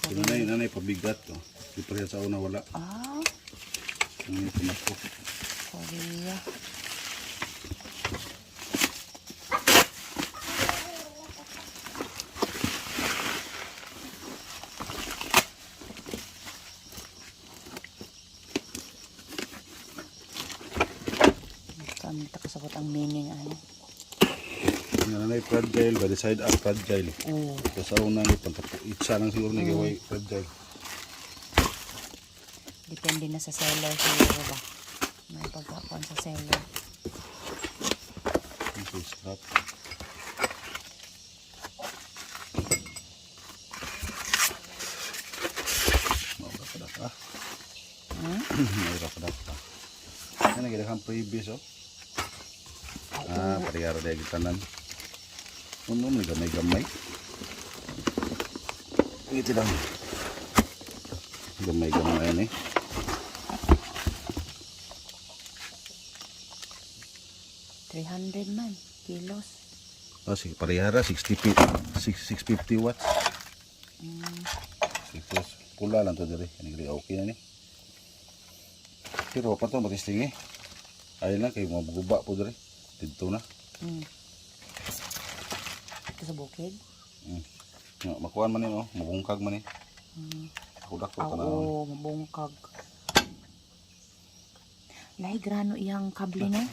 Nanay pabigat to. Di pa sa una wala. Ah, Ang tumakbo. Korea. Kami takasabot ang meaning ano. Nanay fragile, by the side up fragile. Oo. Ito sa una ni itsa lang siguro ni gaway fragile. Depende na sa seller siguro ba. May pagkakuan sa seller. Ito strap. Maurak ka. Maurak ka. Ano nagiging previous oh. Parihara dahil tanan. Ano may gamay-gamay. Ito lang. Gamay-gamay yan eh. $300 man. Kilos. Oh, sige, parihara 650 watts. Sige, pula lang to dire. Okay na ni. Pero pa to matisting eh. Ayun lang kayo maguba po dire. Dito na. Ito sa bukid? Makuhaan man yun, mabungkag man yun. Kudak ko na. Oo, mabungkag. Lahi grano iyang kable no?